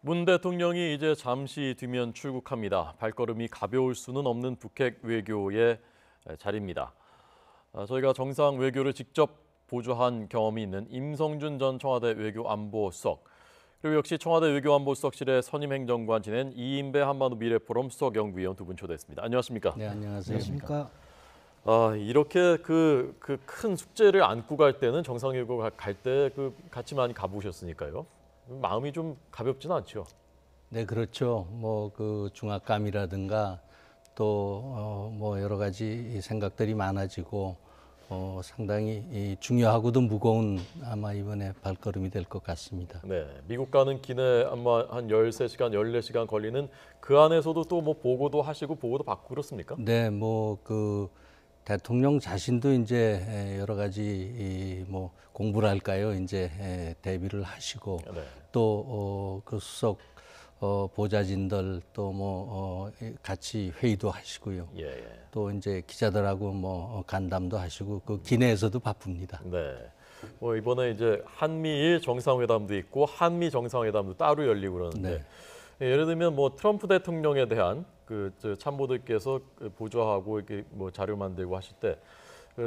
문 대통령이 이제 잠시 뒤면 출국합니다. 발걸음이 가벼울 수는 없는 북핵 외교의 자리입니다. 저희가 정상 외교를 직접 보조한 경험이 있는 임성준 전 청와대 외교안보수석, 그리고 역시 청와대 외교안보수석실의 선임행정관 지낸 이인배 한반도 미래포럼 수석연구위원 두 분 초대했습니다. 안녕하십니까? 네, 안녕하세요. 안녕하십니까? 이렇게 그 큰 숙제를 안고 갈 때는 정상 외교 갈 때 같이 많이 가보셨으니까요. 마음이 좀 가볍지는 않죠. 네, 그렇죠. 그 중압감이라든가 또 뭐 여러 가지 생각들이 많아지고 상당히 중요하고도 무거운 아마 이번에 발걸음이 될 것 같습니다. 네, 미국 가는 기내 아마 한 13시간, 14시간 걸리는 그 안에서도 또 뭐 보고도 하시고 보고도 받고 그렇습니까? 네, 그 대통령 자신도 이제 여러 가지 뭐 공부를 할까요? 이제 대비를 하시고 네. 또 그 수석 보좌진들 또 같이 회의도 하시고요. 예. 또 이제 기자들하고 간담도 하시고 그 기내에서도 바쁩니다. 네. 뭐 이번에 이제 한미일 정상회담도 있고 한미 정상회담도 따로 열리고 그러는데 예를 들면 뭐 트럼프 대통령에 대한 저 참모들께서 보조하고 이렇게 뭐 자료 만들고 하실 때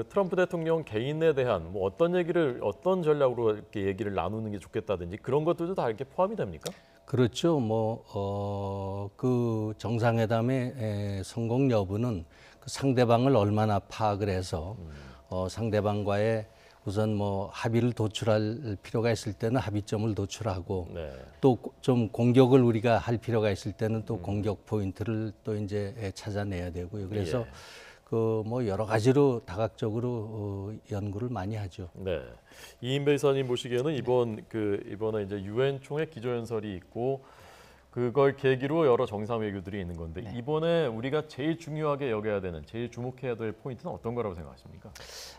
트럼프 대통령 개인에 대한 뭐 어떤 전략으로 이렇게 얘기를 나누는 게 좋겠다든지 그런 것들도 다 이렇게 포함이 됩니까? 그렇죠. 그 정상회담의 성공 여부는 그 상대방을 얼마나 파악을 해서 상대방과의 우선 합의를 도출할 필요가 있을 때는 합의점을 도출하고 네. 또 좀 공격을 우리가 할 필요가 있을 때는 또 공격 포인트를 또 이제 찾아내야 되고요. 그래서 예. 여러 가지로 다각적으로 연구를 많이 하죠. 네. 이인배 이사님 보시기에는 이번에 이제 유엔 총회 기조연설이 있고 그걸 계기로 여러 정상 외교들이 있는 건데 이번에 우리가 제일 중요하게 여겨야 되는, 제일 주목해야 될 포인트는 어떤 거라고 생각하십니까?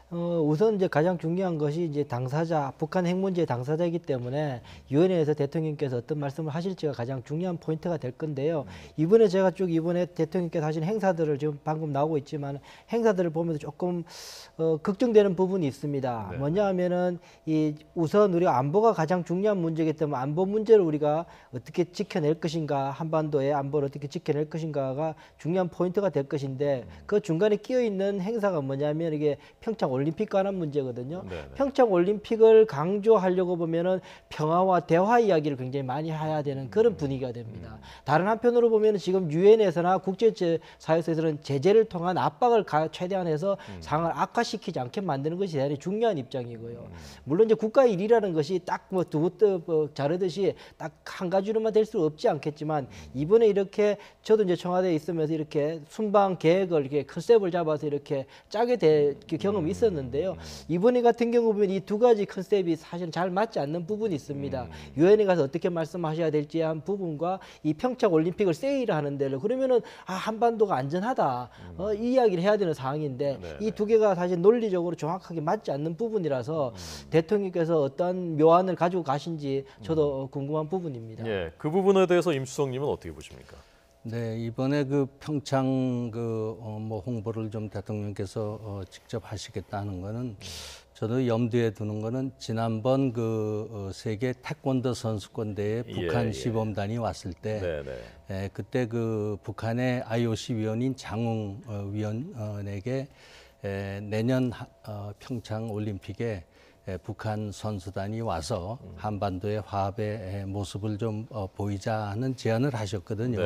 우선 이제 가장 중요한 것이 이제 당사자, 북한 핵 문제의 당사자이기 때문에 유엔에서 대통령께서 어떤 말씀을 하실지가 가장 중요한 포인트가 될 건데요. 이번에 제가 이번에 대통령께서 하신 행사들을 지금 방금 나오고 있지만 행사들을 보면서 조금 걱정되는 부분이 있습니다. 네. 뭐냐 하면은 우선 우리가 안보가 가장 중요한 문제이기 때문에 안보 문제를 우리가 어떻게 지켜낼 것인가, 한반도의 안보를 어떻게 지켜낼 것인가가 중요한 포인트가 될 것인데 그 중간에 끼어 있는 행사가 뭐냐면 이게 평창 올림픽 관한 문제거든요. 네네. 평창 올림픽을 강조하려고 보면은 평화와 대화 이야기를 굉장히 많이 해야 되는 그런 분위기가 됩니다. 다른 한편으로 보면은 지금 유엔에서나 국제사회에서는 제재를 통한 압박을 최대한 해서 상황을 악화시키지 않게 만드는 것이 대단히 중요한 입장이고요. 물론 이제 국가의 일이라는 것이 딱 두부떠 자르듯이 딱 한 가지로만 될 수 없지 않겠지만 이번에 이렇게 저도 이제 청와대에 있으면서 이렇게 순방 계획을 이렇게 컨셉을 잡아서 이렇게 짜게 될 경험이 있었는데요. 이번에 같은 경우 보면 이 두 가지 컨셉이 사실 잘 맞지 않는 부분이 있습니다. 유엔에 가서 어떻게 말씀하셔야 될지 한 부분과 이 평창 올림픽을 세일을 하는 데를 그러면은 한반도가 안전하다 이 이야기를 해야 되는 상황인데 이 두 개가 사실 논리적으로 정확하게 맞지 않는 부분이라서 대통령께서 어떤 묘안을 가지고 가신지 저도 궁금한 부분입니다. 예, 그 부분에 대해서 임수성님은 어떻게 보십니까? 네, 이번에 그 평창 홍보를 좀 대통령께서 직접 하시겠다는 거는 저도 염두에 두는 거는 지난번 세계 태권도 선수권 대회 북한 시범단이 왔을 때 그때 그 북한의 IOC 위원인 장웅 위원에게 내년 평창 올림픽에 북한 선수단이 와서 한반도의 화합의 모습을 좀 보이자 하는 제안을 하셨거든요.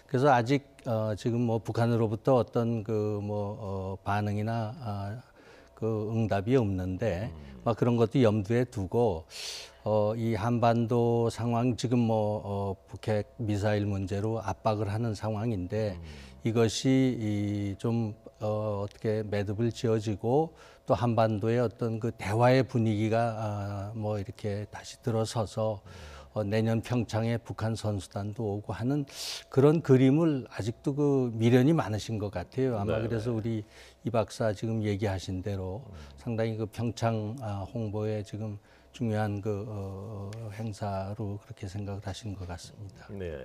그래서 아직 지금 북한으로부터 어떤 반응이나 응답이 없는데 그런 것도 염두에 두고 이 한반도 상황 지금 북핵 미사일 문제로 압박을 하는 상황인데 이것이 좀 어떻게 매듭을 지어지고 또 한반도의 어떤 그 대화의 분위기가 이렇게 다시 들어서서 내년 평창에 북한 선수단도 오고 하는 그런 그림을 아직도 미련이 많으신 것 같아요. 아마 그래서 우리 이 박사 지금 얘기하신 대로 상당히 그 평창 홍보에 지금 중요한 행사로 그렇게 생각을 하시는 것 같습니다. 네.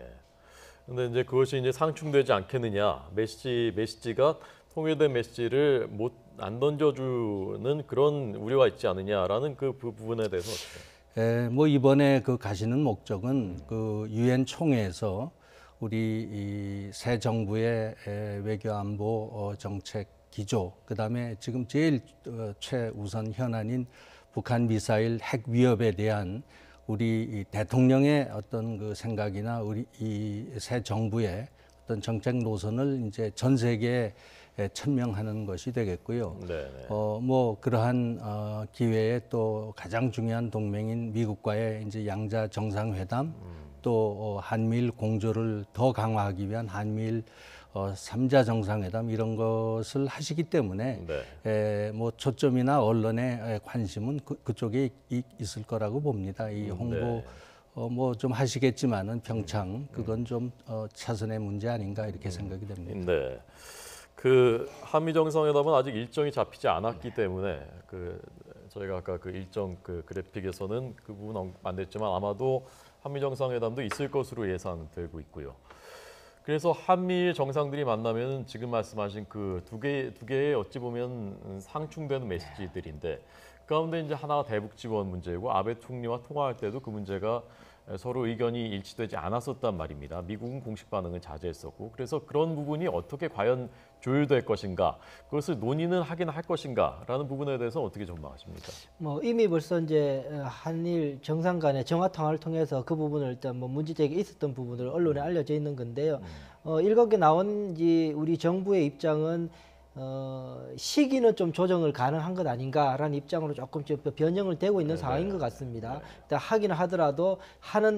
근데 이제 그것이 이제 상충되지 않겠느냐, 메시지가 통일된 메시지를 안 던져주는 그런 우려가 있지 않느냐라는 그 부분에 대해서 어떻게? 뭐 이번에 그 가시는 목적은 그 유엔 총회에서 우리 이 새 정부의 외교안보 정책 기조, 그다음에 지금 제일 최우선 현안인 북한 미사일 핵 위협에 대한 우리 이 대통령의 어떤 그 생각이나 우리 이 새 정부의 어떤 정책 노선을 이제 전 세계에 천명하는 것이 되겠고요. 네네. 뭐 그러한 기회에 또 가장 중요한 동맹인 미국과의 이제 양자 정상회담, 또 한미일 공조를 더 강화하기 위한 한미일 3자 정상회담 이런 것을 하시기 때문에 네. 뭐 초점이나 언론의 관심은 그쪽에 있을 거라고 봅니다. 이 홍보 네. 뭐 좀 하시겠지만은 평창 그건 좀 차선의 문제 아닌가 이렇게 생각이 됩니다. 네. 그 한미 정상회담은 아직 일정이 잡히지 않았기 때문에 그 저희가 아까 그 일정 그 그래픽에서는 그 부분 안 됐지만 아마도 한미 정상회담도 있을 것으로 예상되고 있고요. 그래서 한미 정상들이 만나면 지금 말씀하신 그 두 개의 어찌 보면 상충되는 메시지들인데 그 가운데 이제 하나가 대북 지원 문제고 아베 총리와 통화할 때도 그 문제가 서로 의견이 일치되지 않았었단 말입니다. 미국은 공식 반응을 자제했었고 그래서 그런 부분이 어떻게 과연 조율될 것인가 그것을 논의는 하긴 할 것인가라는 부분에 대해서 어떻게 전망하십니까? 뭐 이미 벌써 이제 한일 정상 간의 정화 통화를 통해서 그 부분을 일단 뭐 문제제기가 있었던 부분을 언론에 알려져 있는 건데요. 일각에 나온 우리 정부의 입장은 시기는 좀 조정을 가능한 것 아닌가라는 입장으로 조금 변형을 되고 있는 상황인 것 같습니다. 하기는 하더라도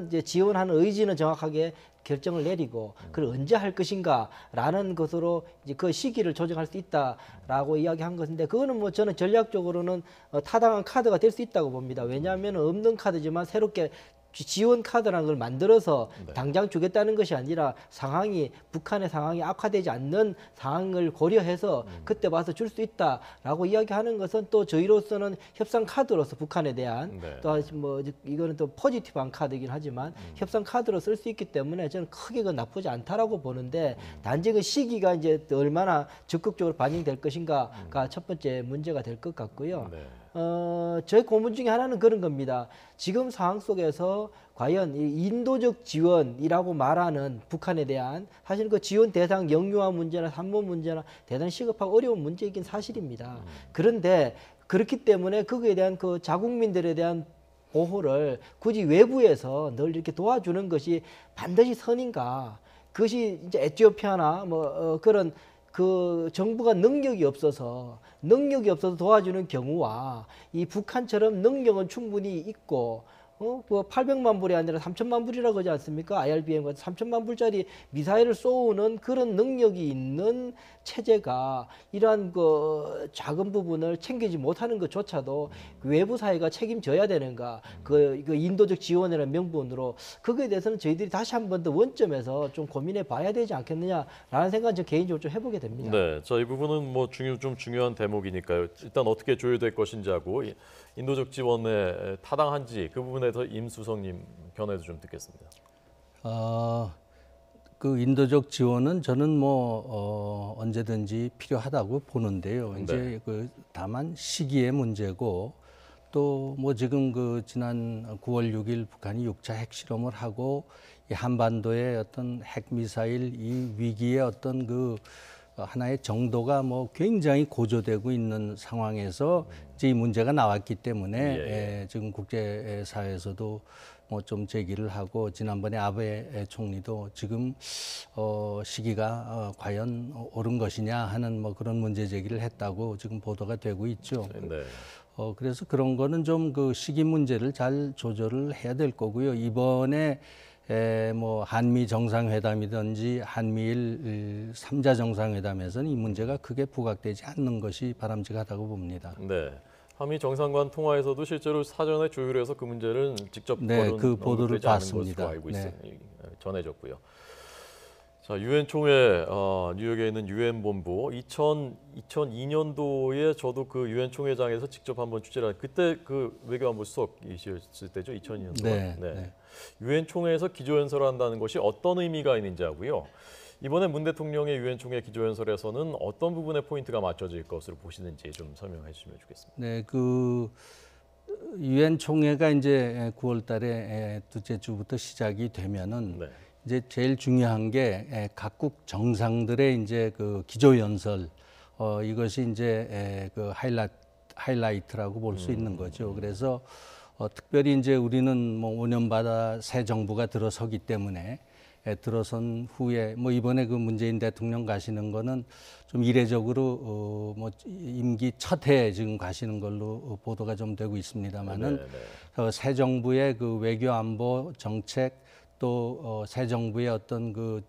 이제 지원하는 의지는 정확하게 결정을 내리고 그걸 언제 할 것인가라는 것으로 이제 그 시기를 조정할 수 있다라고 이야기한 것인데 그거는 뭐 저는 전략적으로는 타당한 카드가 될 수 있다고 봅니다. 왜냐하면 없는 카드지만 새롭게 지원 카드라는 걸 만들어서 당장 주겠다는 것이 아니라 북한의 상황이 악화되지 않는 상황을 고려해서 그때 봐서 줄 수 있다라고 이야기하는 것은 또 저희로서는 협상 카드로서 북한에 대한 또 뭐 이거는 또 포지티브한 카드이긴 하지만 협상 카드로 쓸 수 있기 때문에 저는 크게 그건 나쁘지 않다라고 보는데 단지 그 시기가 이제 얼마나 적극적으로 반영될 것인가가 첫 번째 문제가 될 것 같고요. 저희 고민 중에 하나는 그런 겁니다. 지금 상황 속에서 과연 이 인도적 지원이라고 말하는 북한에 대한 사실 그 지원 대상 영유아 문제나 산모 문제나 대단히 시급하고 어려운 문제이긴 사실입니다. 그런데 그렇기 때문에 거기에 대한 그 자국민들에 대한 보호를 굳이 외부에서 늘 이렇게 도와주는 것이 반드시 선인가? 그것이 이제 에티오피아나 그런 그 정부가 능력이 없어서 도와주는 경우와 이 북한처럼 능력은 충분히 있고 그 800만 불이 아니라 3천만 불이라고 하지 않습니까? IRBM 같은 3천만 불짜리 미사일을 쏘는 그런 능력이 있는 체제가 이러한 그 작은 부분을 챙기지 못하는 것조차도 외부 사회가 책임져야 되는가? 그 인도적 지원이라는 명분으로 그거에 대해서는 저희들이 다시 한 번 더 원점에서 좀 고민해 봐야 되지 않겠느냐라는 생각은 저 개인적으로 좀 해보게 됩니다. 네, 자, 이 부분은 뭐 좀 중요한 대목이니까요. 일단 어떻게 조율될 것인지 하고 인도적 지원에 타당한지 그 부분에 대해서 임수성님 견해도 좀 듣겠습니다. 그 인도적 지원은 저는 뭐 언제든지 필요하다고 보는데요. 이제 그 다만 시기의 문제고 또 뭐 지금 그 지난 9월 6일 북한이 6차 핵실험을 하고 이 한반도의 어떤 핵미사일 이 위기의 어떤 그 하나의 정도가 뭐 굉장히 고조되고 있는 상황에서 이제 이 문제가 나왔기 때문에 지금 국제사회에서도 뭐 좀 제기를 하고 지난번에 아베 총리도 지금 시기가 과연 옳은 것이냐 하는 뭐 그런 문제 제기를 했다고 지금 보도가 되고 있죠. 네. 그래서 그런 거는 좀 그 시기 문제를 잘 조절을 해야 될 거고요. 이번에 뭐 한미 정상회담이든지 한미일 3자 정상회담에서는 이 문제가 크게 부각되지 않는 것이 바람직하다고 봅니다. 네. 한미 정상간 통화에서도 실제로 사전에 조율해서 그 문제를 직접 그 보도를 봤습니다. 알고 전해졌고요. 자, 유엔 총회 뉴욕에 있는 유엔 본부 2002년도에 저도 그 유엔 총회장에서 직접 한번 취재를 그때 그 외교안보 수석이셨을 때죠, 2002년도. 네. 유엔 총회에서 기조연설을 한다는 것이 어떤 의미가 있는지 하고요. 이번에 문 대통령의 유엔 총회 기조연설에서는 어떤 부분에 포인트가 맞춰질 것으로 보시는지 좀 설명해 주시면 좋겠습니다. 네, 유엔 총회가 이제 9월 달에 둘째 주부터 시작이 되면은 네. 이제 제일 중요한 게 각국 정상들의 이제 그 기조 연설 이것이 이제 그 하이라이트라고 볼 수 있는 거죠. 그래서 특별히 이제 우리는 뭐 5년마다 새 정부가 들어서기 때문에 들어선 후에 뭐 이번에 그 문재인 대통령 가시는 거는 좀 이례적으로 뭐 임기 첫 해에 지금 가시는 걸로 보도가 좀 되고 있습니다만은 새 정부의 그 외교 안보 정책 또 새 정부의 어떤 그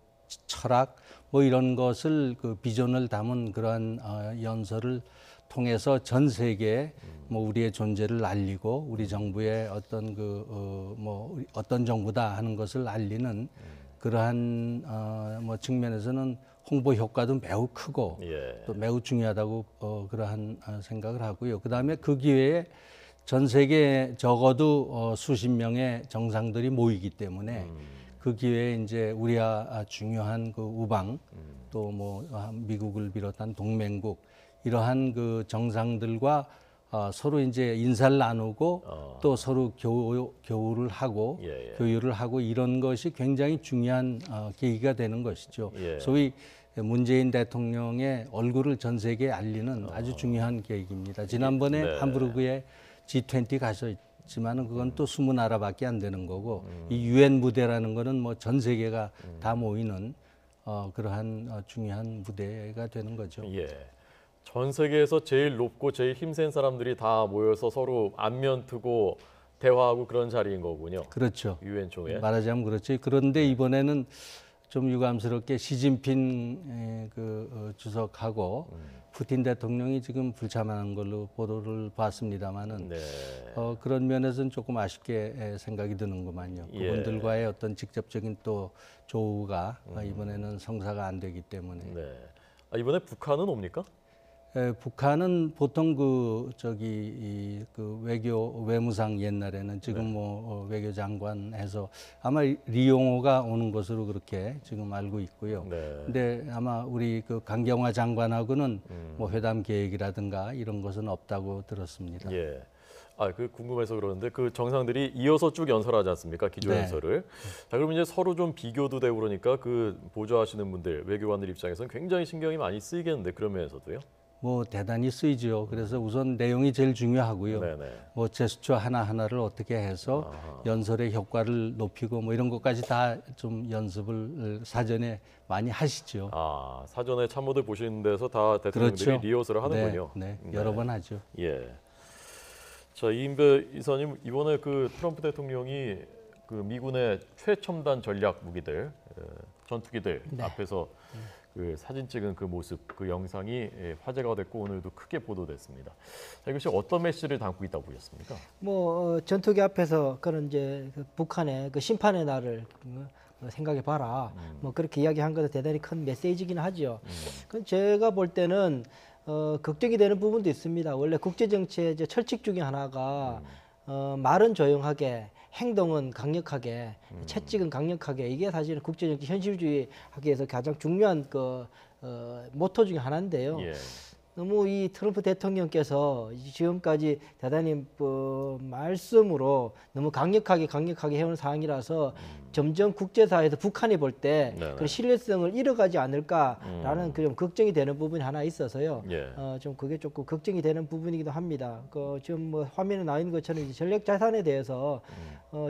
철학 뭐 이런 것을 그 비전을 담은 그러한 연설을 통해서 전 세계에 뭐 우리의 존재를 알리고 우리 정부의 어떤 그 뭐 어떤 정부다 하는 것을 알리는 그러한 뭐 측면에서는 홍보 효과도 매우 크고 또 매우 중요하다고 그러한 생각을 하고요. 그다음에 그 기회에 전 세계에 적어도 수십 명의 정상들이 모이기 때문에 그 기회에 이제 우리와 중요한 그 우방 또 뭐 미국을 비롯한 동맹국 이러한 그 정상들과 서로 이제 인사를 나누고 또 서로 교류를 하고 교류를 하고 이런 것이 굉장히 중요한 계기가 되는 것이죠. 소위 문재인 대통령의 얼굴을 전 세계에 알리는 아주 중요한 계기입니다. 지난번에 함부르크에 G20 가셨지만은 그건 또 20나라밖에 안 되는 거고 이 유엔 무대라는 거는 뭐 전 세계가 다 모이는 그러한 중요한 무대가 되는 거죠. 예. 전 세계에서 제일 높고 제일 힘센 사람들이 다 모여서 서로 안면 트고 대화하고 그런 자리인 거군요. 그렇죠. 유엔 총회. 말하자면 그렇지. 그런데 이번에는 좀 유감스럽게 시진핑 주석하고 푸틴 대통령이 지금 불참하는 걸로 보도를 봤습니다만은 그런 면에서는 조금 아쉽게 생각이 드는구만요. 그분들과의 어떤 직접적인 또 조우가 이번에는 성사가 안 되기 때문에. 이번에 북한은 옵니까? 북한은 보통 그 외무상 옛날에는 지금 뭐 외교장관 해서 아마 리용호가 오는 것으로 그렇게 지금 알고 있고요. 근데 아마 우리 그 강경화 장관하고는 뭐 회담 계획이라든가 이런 것은 없다고 들었습니다. 예. 그 궁금해서 그러는데 그 정상들이 이어서 쭉 연설하지 않습니까? 기조 연설을. 자, 그러면 이제 서로 좀 비교도 되고 그러니까 그 보좌하시는 분들 외교관들 입장에서는 굉장히 신경이 많이 쓰이겠는데 그런 면에서도요? 뭐 대단히 쓰이죠. 그래서 우선 내용이 제일 중요하고요. 뭐 제스처 하나하나를 어떻게 해서 연설의 효과를 높이고 뭐 이런 것까지 다 좀 연습을 사전에 많이 하시죠. 사전에 참모들 보시는 데서 다 대통령들이 그렇죠. 리허설을 하는군요. 여러 번 하죠. 예. 자, 이인배 이사님 이번에 그 트럼프 대통령이 그 미군의 최첨단 전략 무기들, 전투기들 앞에서 그 사진 찍은 그 모습, 그 영상이 화제가 됐고 오늘도 크게 보도됐습니다. 자, 이것이 어떤 메시지를 담고 있다고 보셨습니까? 뭐 전투기 앞에서 그런 이제 그 북한의 그 심판의 날을 생각해 봐라. 뭐 그렇게 이야기한 것은 대단히 큰 메시지긴 하죠. 그 제가 볼 때는 걱정이 되는 부분도 있습니다. 원래 국제 정치의 철칙 중에 하나가 말은 조용하게 행동은 강력하게, 채찍은 강력하게 이게 사실은 국제정치 현실주의 하기 위해서 가장 중요한 그 모토 중에 하나인데요. 너무 이 트럼프 대통령께서 지금까지 대단히 말씀으로 너무 강력하게 해온 상황이라서 점점 국제사회에서 북한이 볼 때 그 신뢰성을 잃어가지 않을까라는 그 좀 걱정이 되는 부분이 하나 있어서요. 좀 그게 조금 걱정이 되는 부분이기도 합니다. 지금 뭐 화면에 나와 있는 것처럼 이제 전략 자산에 대해서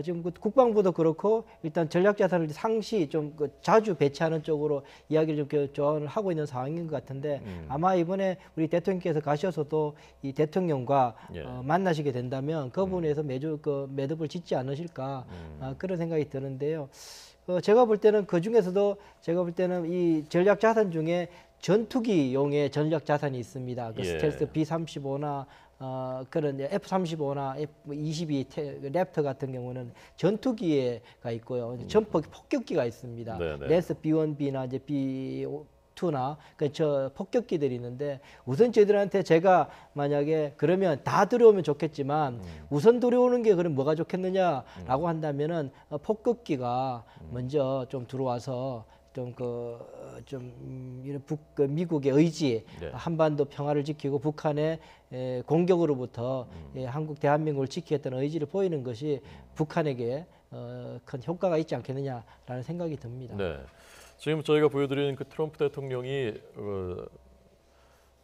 지금 그 국방부도 그렇고 일단 전략 자산을 상시 좀 자주 배치하는 쪽으로 이야기를 좀 조언을 하고 있는 상황인 것 같은데 아마 이번에 우리 대통령께서 가셔서도 이 대통령과 만나시게 된다면 그 부분에서 매주 그 매듭을 짓지 않으실까 그런 생각이 드는데요. 제가 볼 때는 그 중에서도 제가 볼 때는 이 전략 자산 중에 전투기용의 전략 자산이 있습니다. 그 스텔스 B-35나 그런 F-35나 F-22 랩터 같은 경우는 전투기가 있고요. 전폭 폭격기가 있습니다. 레스 B-1B나 이제 B-2나 저 폭격기들이 있는데 우선 저희들한테 제가 만약에 그러면 다 들어오면 좋겠지만 우선 들어오는 게 그럼 뭐가 좋겠느냐라고 한다면은 폭격기가 먼저 좀 들어와서 이런 미국의 의지, 네. 한반도 평화를 지키고 북한의 공격으로부터 한국 대한민국을 지키겠다는 의지를 보이는 것이 북한에게 큰 효과가 있지 않겠느냐라는 생각이 듭니다. 네. 지금 저희가 보여드리는 그 트럼프 대통령이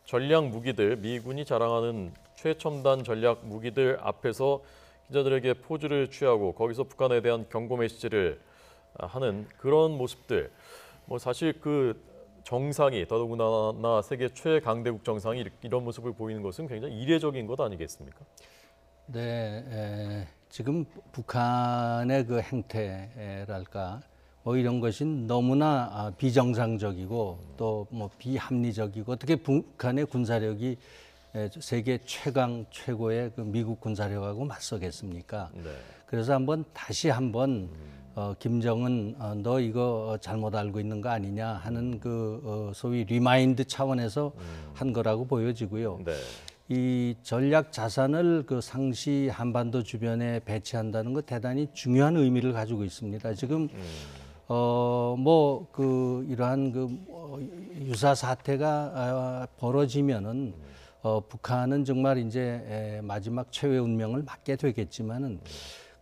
전략 무기들, 미군이 자랑하는 최첨단 전략 무기들 앞에서 기자들에게 포즈를 취하고 거기서 북한에 대한 경고 메시지를 하는 그런 모습들. 뭐 사실 그 정상이 더더군다나 세계 최강대국 정상이 이런 모습을 보이는 것은 굉장히 이례적인 것 아니겠습니까? 네, 지금 북한의 그 행태랄까 뭐 이런 것이 너무나 비정상적이고 또 뭐 비합리적이고 어떻게 북한의 군사력이 세계 최강 최고의 그 미국 군사력하고 맞서겠습니까? 네. 그래서 다시 한번 김정은 너 이거 잘못 알고 있는 거 아니냐 하는 그 소위 리마인드 차원에서 한 거라고 보여지고요. 네. 이 전략 자산을 그 상시 한반도 주변에 배치한다는 거 대단히 중요한 의미를 가지고 있습니다. 지금 이러한 유사 사태가 벌어지면은 북한은 정말 이제 마지막 최후의 운명을 맞게 되겠지만은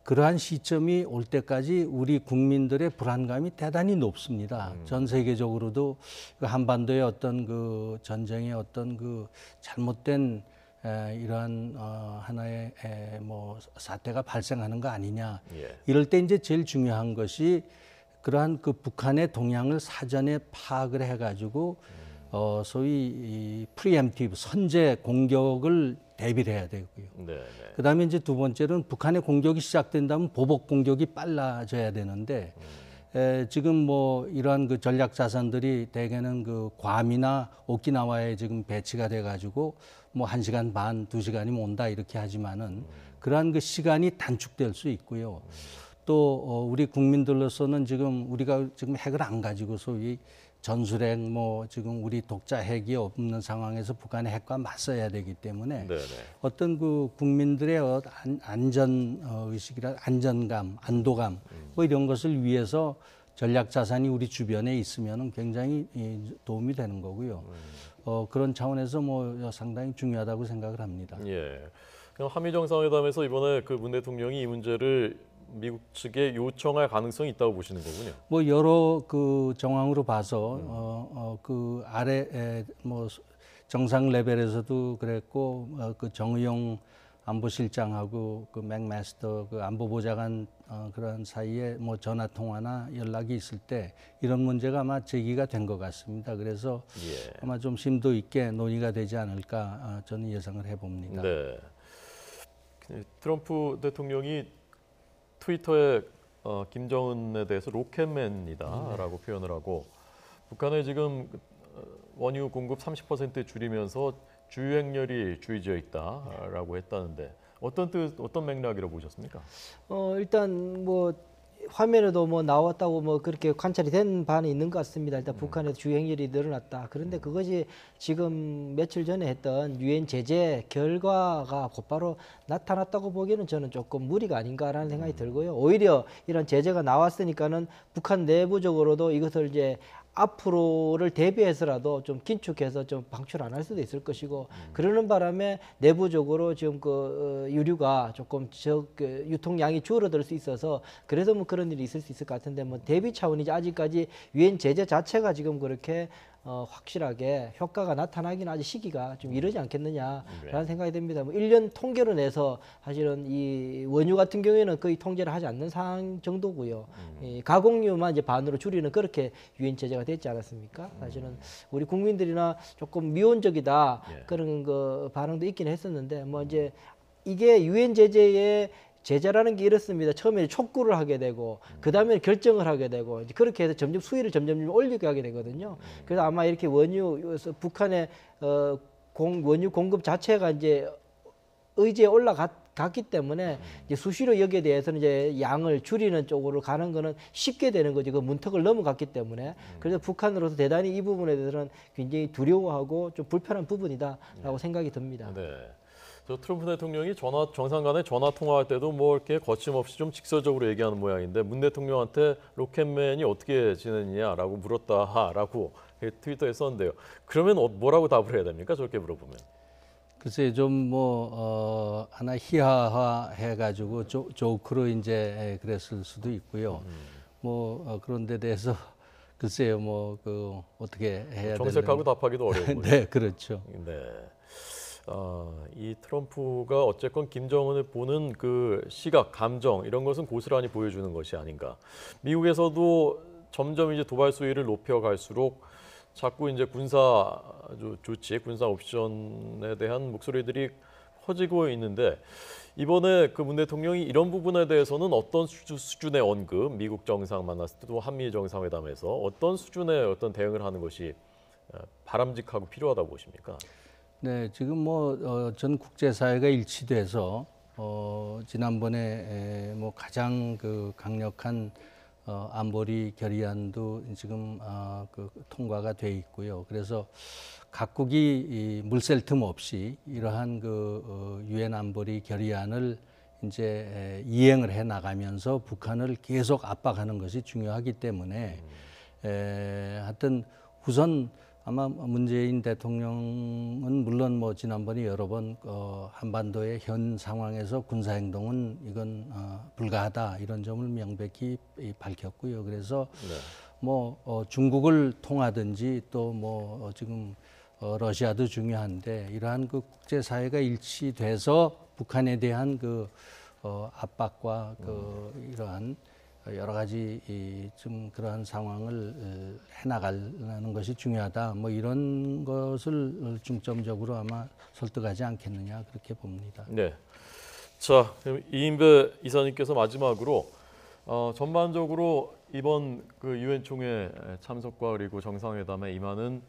그러한 시점이 올 때까지 우리 국민들의 불안감이 대단히 높습니다. 전 세계적으로도 그 한반도의 어떤 그 전쟁의 어떤 그 잘못된 이러한 하나의 뭐 사태가 발생하는 거 아니냐. 예. 이럴 때 이제 제일 중요한 것이 그러한 그 북한의 동향을 사전에 파악을 해가지고 소위 이 프리엠티브 선제 공격을 대비를 해야 되고요. 네. 그다음에 이제 두 번째로는 북한의 공격이 시작된다면 보복 공격이 빨라져야 되는데 지금 뭐 이러한 그 전략 자산들이 대개는 그 괌이나 오키나와에 지금 배치가 돼가지고 뭐 1시간 반, 2시간이면 온다 이렇게 하지만은 그러한 그 시간이 단축될 수 있고요. 또 우리 국민들로서는 지금 우리가 지금 핵을 안 가지고 소위 전술핵 뭐 지금 우리 독자 핵이 없는 상황에서 북한의 핵과 맞서야 되기 때문에 네네. 어떤 그 국민들의 안전 의식이라 안전감, 안도감 뭐 이런 것을 위해서 전략 자산이 우리 주변에 있으면 굉장히 도움이 되는 거고요. 그런 차원에서 뭐 상당히 중요하다고 생각을 합니다. 예. 그럼 한미 정상회담에서 이번에 그 문 대통령이 이 문제를 미국 측에 요청할 가능성이 있다고 보시는 거군요. 뭐 여러 그 정황으로 봐서 그 아래 뭐 정상 레벨에서도 그랬고 그 정의용 안보실장하고 그 맥마스터 그 안보보좌관 그런 사이에 뭐 전화 통화나 연락이 있을 때 이런 문제가 아마 제기가 된 것 같습니다. 그래서 예. 아마 좀 심도 있게 논의가 되지 않을까 저는 예상을 해봅니다. 네. 트럼프 대통령이 트위터에 김정은에 대해서 로켓맨이다라고 표현을 하고 북한에 지금 원유 공급 30% 줄이면서 주유행렬이 주의지어 있다라고 했다는데 어떤 맥락이라고 보셨습니까? 일단 뭐 화면에도 뭐 나왔다고 뭐 그렇게 관찰이 된 바는 있는 것 같습니다. 일단 북한의 주행률이 늘어났다. 그런데 그것이 지금 며칠 전에 했던 유엔 제재 결과가 곧바로 나타났다고 보기에는 저는 조금 무리가 아닌가라는 생각이 들고요. 오히려 이런 제재가 나왔으니까는 북한 내부적으로도 이것을 이제 앞으로를 대비해서라도 좀 긴축해서 좀 방출 안 할 수도 있을 것이고 그러는 바람에 내부적으로 지금 그 유류가 조금 유통량이 줄어들 수 있어서 그래서 뭐 그런 일이 있을 수 있을 것 같은데 뭐 대비 차원이지 아직까지 유엔 제재 자체가 지금 그렇게 확실하게 효과가 나타나기는 아직 시기가 좀 이르지 않겠느냐라는 생각이 듭니다. 뭐 1년 통계로 내서 사실은 이 원유 같은 경우에는 거의 통제를 하지 않는 상황 정도고요. 이 가공유만 이제 반으로 줄이는 그렇게 유엔 제재가 됐지 않았습니까? 사실은 우리 국민들이나 조금 미온적이다 그런 그 반응도 있긴 했었는데 뭐 이제 이게 유엔 제재의 제재라는 게 이렇습니다. 처음에 촉구를 하게 되고 그 다음에 결정을 하게 되고 이제 그렇게 해서 점점 수위를 점점 올리게 하게 되거든요. 그래서 아마 이렇게 북한의 원유 공급 자체가 이제 의지에 올라갔기 때문에 이제 수시로 여기에 대해서는 이제 양을 줄이는 쪽으로 가는 거는 쉽게 되는 거죠. 그 문턱을 넘어갔기 때문에. 그래서 북한으로서 대단히 이 부분에 대해서는 굉장히 두려워하고 좀 불편한 부분이다라고 생각이 듭니다. 네. 저 트럼프 대통령이 정상 간에 전화 통화할 때도 뭐 이렇게 거침없이 좀 직설적으로 얘기하는 모양인데 문 대통령한테 로켓맨이 어떻게 지냈냐라고 물었다라고 트위터에 썼는데요. 그러면 뭐라고 답을 해야 됩니까? 저렇게 물어보면. 글쎄 좀 뭐 하나 희화화 해가지고 조크로 이제 그랬을 수도 있고요. 뭐 그런 데 대해서 글쎄요 뭐 그 어떻게 해야 정색하고 되는. 답하기도 어려운 거죠. 네, 그렇죠. 네. 이 트럼프가 어쨌건 김정은을 보는 그 시각, 감정 이런 것은 고스란히 보여주는 것이 아닌가. 미국에서도 점점 이제 도발 수위를 높여갈수록 자꾸 이제 군사 조치, 군사 옵션에 대한 목소리들이 커지고 있는데 이번에 그 문 대통령이 이런 부분에 대해서는 어떤 수준의 언급, 미국 정상 만났을 때도 한미 정상회담에서 어떤 수준의 어떤 대응을 하는 것이 바람직하고 필요하다고 보십니까? 네, 지금 뭐 전 국제사회가 일치돼서 지난번에 뭐 가장 그 강력한 안보리 결의안도 지금 그 통과가 돼 있고요. 그래서 각국이 이 물샐 틈 없이 이러한 그 유엔 안보리 결의안을 이제 이행을 해 나가면서 북한을 계속 압박하는 것이 중요하기 때문에 하여튼 우선 아마 문재인 대통령은 물론 뭐 지난번에 여러 번 한반도의 현 상황에서 군사 행동은 이건 불가하다 이런 점을 명백히 밝혔고요. 그래서 뭐 중국을 통하든지 또 뭐 지금 러시아도 중요한데 이러한 그 국제사회가 일치돼서 북한에 대한 그 압박과 그 이러한 여러 가지 좀 그러한 상황을 해나가는 것이 중요하다. 뭐 이런 것을 중점적으로 아마 설득하지 않겠느냐 그렇게 봅니다. 네. 자, 그럼 이인배 이사님께서 마지막으로 전반적으로 이번 그 유엔 총회 참석과 그리고 정상회담에 임하는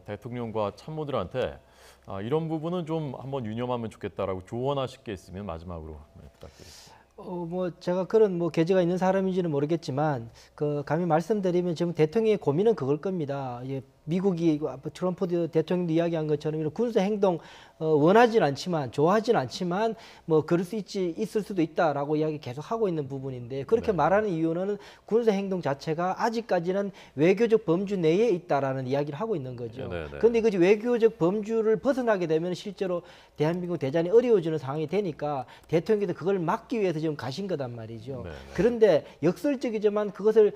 대통령과 참모들한테 이런 부분은 좀 한번 유념하면 좋겠다라고 조언하실 게 있으면 마지막으로 부탁드리겠습니다. 뭐 제가 그런 뭐 계제가 있는 사람인지는 모르겠지만 그 감히 말씀드리면 지금 대통령의 고민은 그걸 겁니다. 예, 미국이 트럼프 대통령도 이야기한 것처럼 이런 군사 행동 원하진 않지만 좋아하진 않지만 뭐 그럴 수 있을 수도 있다라고 이야기 계속 하고 있는 부분인데 그렇게 말하는 이유는 군사 행동 자체가 아직까지는 외교적 범주 내에 있다라는 이야기를 하고 있는 거죠. 그런데 그 외교적 범주를 벗어나게 되면 실제로 대한민국 대전이 어려워지는 상황이 되니까 대통령께서 그걸 막기 위해서 지금 가신 거단 말이죠. 그런데 역설적이지만 그것을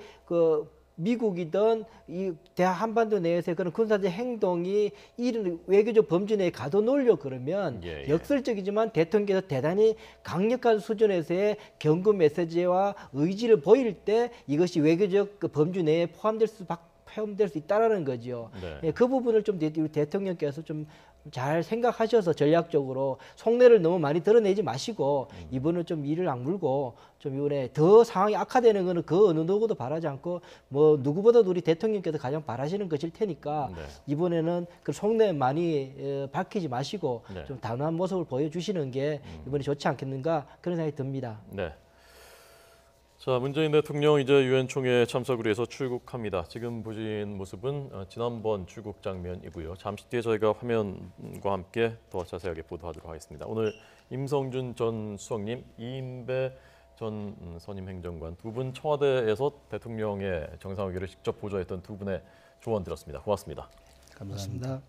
미국이든 이 한반도 내에서의 그런 군사적 행동이 이런 외교적 범주 내에 가둬놓으려 그러면 역설적이지만 대통령께서 대단히 강력한 수준에서의 경고 메시지와 의지를 보일 때 이것이 외교적 그 범주 내에 포함될 수 있다라는 거죠. 그 부분을 좀 대통령께서 좀 잘 생각하셔서 전략적으로 속내를 너무 많이 드러내지 마시고 이번은 좀 이를 악물고 좀 이번에 더 상황이 악화되는 거는 그 어느 누구도 바라지 않고 뭐 누구보다도 우리 대통령께서 가장 바라시는 것일 테니까 이번에는 그 속내 많이 밝히지 마시고 좀 단호한 모습을 보여주시는 게 이번에 좋지 않겠는가 그런 생각이 듭니다. 네. 자, 문재인 대통령 이제 유엔 총회 참석을 위해서 출국합니다. 지금 보신 모습은 지난번 출국 장면이고요. 잠시 뒤에 저희가 화면과 함께 더 자세하게 보도하도록 하겠습니다. 오늘 임성준 전 수석님, 이인배 전 선임 행정관 두 분 청와대에서 대통령의 정상회견을 직접 보좌했던 두 분의 조언 들었습니다. 고맙습니다. 감사합니다.